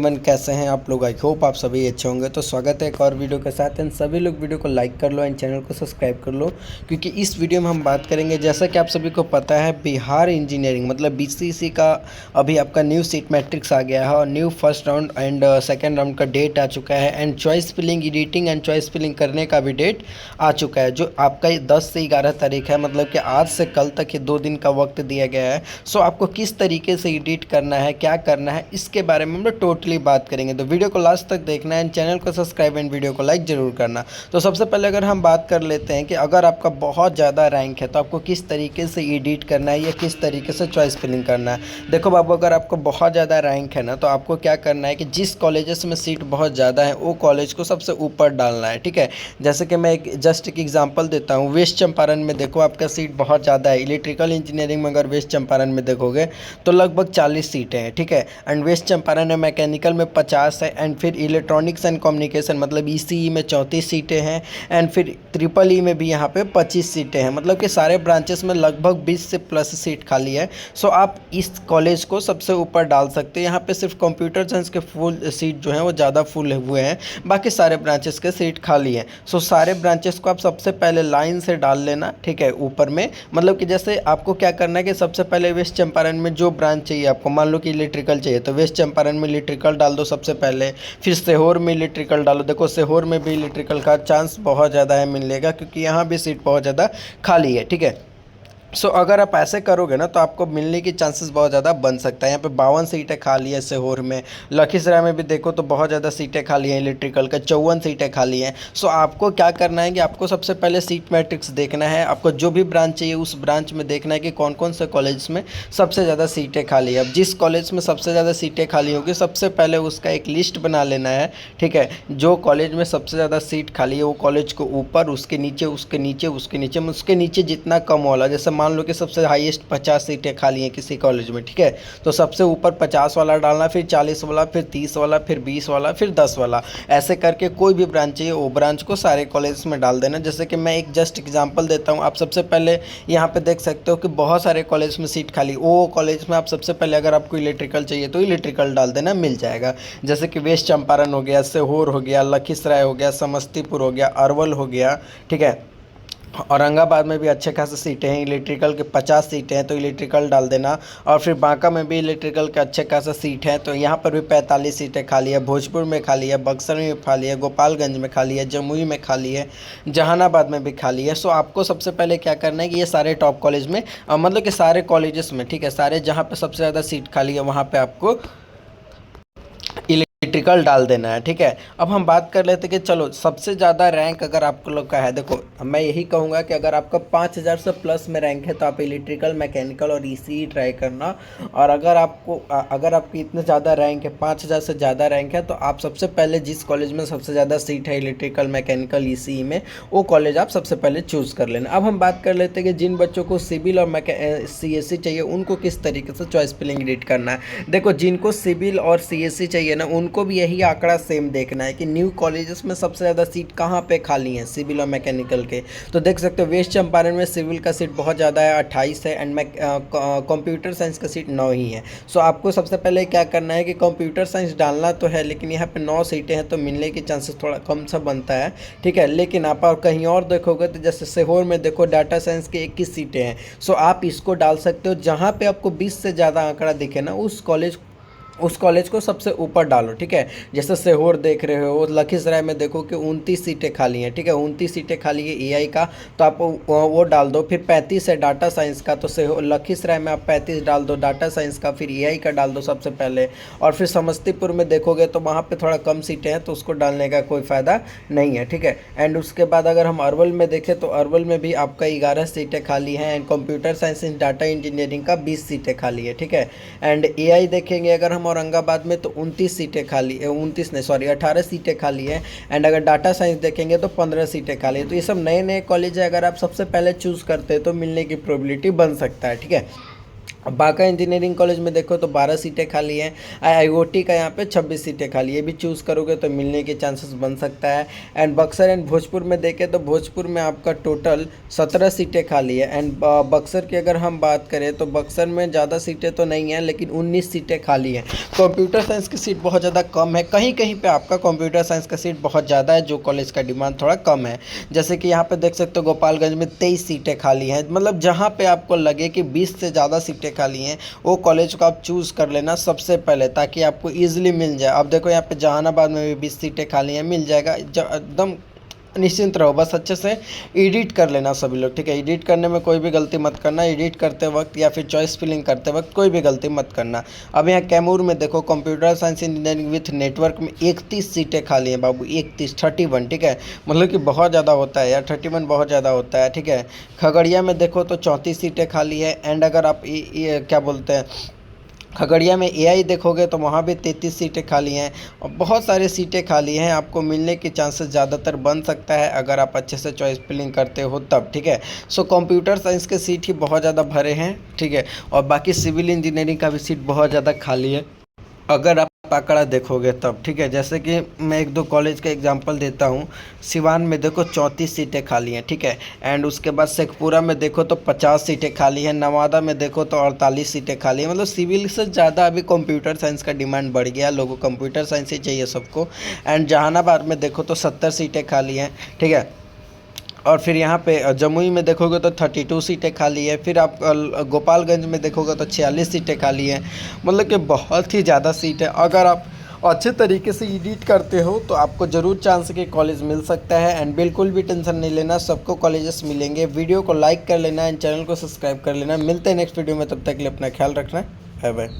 मन कैसे हैं आप लोग। आई होप आप सभी अच्छे होंगे। तो स्वागत है एक और वीडियो के साथ। एंड सभी लोग वीडियो को लाइक कर लो एंड चैनल को सब्सक्राइब कर लो, क्योंकि इस वीडियो में हम बात करेंगे, जैसा कि आप सभी को पता है, बिहार इंजीनियरिंग मतलब बीसीसी का अभी आपका न्यू सीट मैट्रिक्स आ गया है और new first round and second round का डेट आ चुका है। And choice filling editing and choice filling करने का भी डेट आ चुका है, जो आपका 10 से 11 तारीख है। मतलब कि आज से कल तक ये 2 दिन का वक्त दिया गया है। सो आपको किस तरीके से एडिट करना है, क्या करना है, इसके बारे में हम लोग टोटली बात करेंगे। तो वीडियो को लास्ट तक देखना है एंड चैनल को सब्सक्राइब एंड वीडियो को लाइक जरूर करना। तो सबसे पहले अगर हम बात कर लेते हैं कि अगर आपका बहुत ज़्यादा रैंक है तो आपको किस तरीके से एडिट करना है या किस तरीके से चॉइस फिलिंग करना है। देखो बाबू, अगर आपको बहुत ज़्यादा रैंक है ना, तो आपको क्या करना है कि जिस कॉलेजेस में सीट बहुत ज़्यादा है वो कॉलेज को सबसे ऊपर डालना है। ठीक है, जैसे कि मैं एक एग्जाम्पल देता हूँ। वेस्ट चंपारण में देखो आपका सीट बहुत ज़्यादा है। इलेक्ट्रिकल इंजीनियरिंग में अगर वेस्ट चंपारण में देखोगे तो लगभग 40 सीटें हैं। ठीक है, एंड वेस्ट चंपारण में मैकेनिकल में 50 है। एंड फिर इलेक्ट्रॉनिक्स एंड कम्युनिकेशन मतलब ईसीई में 34 सीटें हैं। एंड फिर ट्रिपल ई में भी यहाँ पे 25 सीटें हैं। मतलब कि सारे ब्रांचेस में लगभग 20 से प्लस सीट खाली है। सो आप इस कॉलेज को सबसे ऊपर डाल सकते हैं। यहाँ पे सिर्फ कंप्यूटर साइंस के फुल सीट जो हैं वो ज़्यादा फुल हुए हैं, बाकी सारे ब्रांचेस के सीट खाली हैं। सो सारे ब्रांचेस को आप सबसे पहले लाइन से डाल लेना। ठीक है, ऊपर में मतलब कि जैसे आपको क्या करना है कि सबसे पहले वेस्ट चंपारण में जो ब्रांच चाहिए आपको, मान लो कि इलेक्ट्रिकल चाहिए तो वेस्ट चंपारण में इलेक्ट्रिकल डाल दो सबसे पहले। फिर सीहोर में इलेक्ट्रिकल डालो। देखो सीहोर में भी इलेक्ट्रिकल का चांस बहुत ज़्यादा है मिलेगा, क्योंकि यहाँ भी सीट बहुत ज़्यादा खाली है। ठीक है, सो अगर आप ऐसे करोगे ना तो आपको मिलने की चांसेस बहुत ज़्यादा बन सकता है। यहाँ पे 52 सीटें खाली है सीहोर में। लखीसराय में भी देखो तो बहुत ज़्यादा सीटें खाली हैं इलेक्ट्रिकल का, 54 सीटें खाली हैं। सो आपको क्या करना है कि आपको सबसे पहले सीट मैट्रिक्स देखना है। आपको जो भी ब्रांच चाहिए उस ब्रांच में देखना है कि कौन कौन से कॉलेज में सबसे ज़्यादा सीटें खाली है। अब जिस कॉलेज में सबसे ज़्यादा सीटें खाली होगी सबसे पहले उसका एक लिस्ट बना लेना है। ठीक है, जो कॉलेज में सबसे ज़्यादा सीट खाली है वो कॉलेज को ऊपर, उसके नीचे, उसके नीचे, उसके नीचे, उसके नीचे जितना कम वाला, जैसे मान लो कि सबसे हाईएस्ट 50 सीटें खाली हैं किसी कॉलेज में। ठीक है, तो सबसे ऊपर 50 वाला डालना, फिर 40 वाला, फिर 30 वाला, फिर 20 वाला, फिर 10 वाला। ऐसे करके कोई भी ब्रांच चाहिए वो ब्रांच को सारे कॉलेज में डाल देना। जैसे कि मैं एक जस्ट एग्जांपल देता हूँ। आप सबसे पहले यहाँ पे देख सकते हो कि बहुत सारे कॉलेज में सीट खाली, वो कॉलेज में आप सबसे पहले अगर आपको इलेक्ट्रिकल चाहिए तो इलेक्ट्रिकल डाल देना, मिल जाएगा। जैसे कि वेस्ट चंपारण हो गया, सीहोर हो गया, लखीसराय हो गया, समस्तीपुर हो गया, अरवल हो गया। ठीक है, औरंगाबाद में भी अच्छे खासे सीटें हैं इलेक्ट्रिकल के, 50 सीटें हैं तो इलेक्ट्रिकल डाल देना। और फिर बांका में भी इलेक्ट्रिकल के अच्छे खासा सीट हैं तो यहाँ पर भी 45 सीटें खाली है। भोजपुर में खाली है, बक्सर में खाली है, गोपालगंज में खाली है, जमुई में खाली है, जहानाबाद में भी खाली है। सो आपको सबसे पहले क्या करना है कि ये सारे टॉप कॉलेज में मतलब कि सारे कॉलेजेस में, ठीक है, सारे जहाँ पर सबसे ज़्यादा सीट खाली है वहाँ पर आपको इलेक्ट्रिकल डाल देना है। ठीक है, अब हम बात कर लेते हैं कि चलो सबसे ज़्यादा रैंक अगर आप लोग का है, देखो मैं यही कहूँगा कि अगर आपका 5000 से प्लस में रैंक है तो आप इलेक्ट्रिकल, मैकेनिकल और ईसीई ट्राई करना। और अगर आपकी इतने ज़्यादा रैंक है, 5000 से ज़्यादा रैंक है, तो आप सबसे पहले जिस कॉलेज में सबसे ज़्यादा सीट है इलेक्ट्रिकल, मैकेनिकल, ईसीई में, वो कॉलेज आप सबसे पहले चूज़ कर लेना। अब हम बात कर लेते हैं कि जिन बच्चों को सिविल और सीएससी चाहिए उनको किस तरीके से चॉइस फिलिंग एडिट करना है। देखो जिनको सिविल और सीएससी चाहिए ना, उनको भी यही आंकड़ा सेम देखना है कि न्यू कॉलेजेस में सबसे ज़्यादा सीट कहाँ पे खाली हैं सिविल और मैकेनिकल के। तो देख सकते हो वेस्ट चंपारण में सिविल का सीट बहुत ज़्यादा है, 28 है। एंड कंप्यूटर साइंस का सीट 9 ही है। सो आपको सबसे पहले क्या करना है कि कंप्यूटर साइंस डालना तो है, लेकिन यहाँ पे 9 सीटें हैं तो मिलने की चांसेस थोड़ा कम सा बनता है। ठीक है, लेकिन आप और कहीं और देखोगे तो जैसे सीहोर में देखो डाटा साइंस की 21 सीटें हैं। सो आप इसको डाल सकते हो। जहाँ पे आपको 20 से ज़्यादा आंकड़ा दिखे ना उस कॉलेज को सबसे ऊपर डालो। ठीक है, जैसे सीहोर देख रहे हो, लखीसराय में देखो कि 29 सीटें खाली हैं। ठीक है, 29 सीटें खाली है एआई का, तो आप वो डाल दो। फिर 35 है डाटा साइंस का, तो सीहोर लखीसराय में आप 35 डाल दो डाटा साइंस का, फिर एआई का डाल दो सबसे पहले। और फिर समस्तीपुर में देखोगे तो वहाँ पे थोड़ा कम सीटें हैं तो उसको डालने का कोई फ़ायदा नहीं है। ठीक है, एंड उसके बाद अगर हम अरवल में देखें तो अरवल में भी आपका 11 सीटें खाली हैं। And computer science and data engineering का 20 सीटें खाली है। ठीक है, एंड एआई देखेंगे अगर हम औरंगाबाद में तो 29 सीटें खाली है, 29 नहीं सॉरी 18 सीटें खाली है। एंड अगर डाटा साइंस देखेंगे तो 15 सीटें खाली है। तो ये सब नए नए कॉलेज है, अगर आप सबसे पहले चूज़ करते हैं तो मिलने की प्रोबेबिलिटी बन सकता है। ठीक है, बांका इंजीनियरिंग कॉलेज में देखो तो 12 सीटें खाली हैं। आईओटी का यहाँ पे 26 सीटें खाली है। ये भी चूज़ करोगे तो मिलने के चांसेस बन सकता है। एंड बक्सर एंड भोजपुर में देखें तो भोजपुर में आपका टोटल 17 सीटें खाली है। एंड बक्सर की अगर हम बात करें तो बक्सर में ज़्यादा सीटें तो नहीं हैं, लेकिन 19 सीटें खाली हैं। कंप्यूटर साइंस की सीट बहुत ज़्यादा कम है। कहीं कहीं पर आपका कंप्यूटर साइंस का सीट बहुत ज़्यादा है, जो कॉलेज का डिमांड थोड़ा कम है। जैसे कि यहाँ पर देख सकते हो गोपालगंज में 23 सीटें खाली हैं। मतलब जहाँ पर आपको लगे कि 20 से ज़्यादा सीटें खाली हैं वो कॉलेज को आप चूज़ कर लेना सबसे पहले, ताकि आपको ईजिली मिल जाए। अब देखो यहाँ पे जहानाबाद में भी 20 सीटें खाली हैं, मिल जाएगा। एकदम निश्चिंत रहो, बस अच्छे से एडिट कर लेना सभी लोग, ठीक है। एडिट करने में कोई भी गलती मत करना, एडिट करते वक्त या फिर चॉइस फिलिंग करते वक्त कोई भी गलती मत करना। अब यहाँ कैमूर में देखो computer science engineering with network में 31 सीटें खाली हैं बाबू, 31 ठीक है। मतलब कि बहुत ज़्यादा होता है यार, 31 बहुत ज़्यादा होता है, ठीक है। खगड़िया में देखो तो 34 सीटें खाली है। एंड अगर आप ये क्या बोलते हैं, खगड़िया में एआई देखोगे तो वहाँ भी 33 सीटें खाली हैं और बहुत सारी सीटें खाली हैं। आपको मिलने के चांसेस ज़्यादातर बन सकता है अगर आप अच्छे से चॉइस फिलिंग करते हो तब, ठीक है। सो कंप्यूटर साइंस के सीट ही बहुत ज़्यादा भरे हैं, ठीक है। और बाकी सिविल इंजीनियरिंग का भी सीट बहुत ज़्यादा खाली है अगर आप आंकड़ा देखोगे तब, ठीक है। जैसे कि मैं एक दो कॉलेज का एग्जांपल देता हूँ। सिवान में देखो 34 सीटें खाली हैं, ठीक है। एंड उसके बाद शेखपुरा में देखो तो 50 सीटें खाली हैं। नवादा में देखो तो 48 सीटें खाली हैं। मतलब सिविल से ज़्यादा अभी कंप्यूटर साइंस का डिमांड बढ़ गया, लोगों को कंप्यूटर साइंस ही चाहिए सबको। एंड जहानाबाद में देखो तो 70 सीटें खाली हैं, ठीक है। और फिर यहाँ पे जमुई में देखोगे तो 32 सीटें खाली है। फिर आप गोपालगंज में देखोगे तो 46 सीटें खाली हैं। मतलब कि बहुत ही ज़्यादा सीट है। अगर आप अच्छे तरीके से एडिट करते हो तो आपको ज़रूर चांस के कॉलेज मिल सकता है। एंड बिल्कुल भी टेंशन नहीं लेना, सबको कॉलेजेस मिलेंगे। वीडियो को लाइक कर लेना एंड चैनल को सब्सक्राइब कर लेना। मिलते हैं नेक्स्ट वीडियो में, तब तक के लिए अपना ख्याल रखना। Bye bye.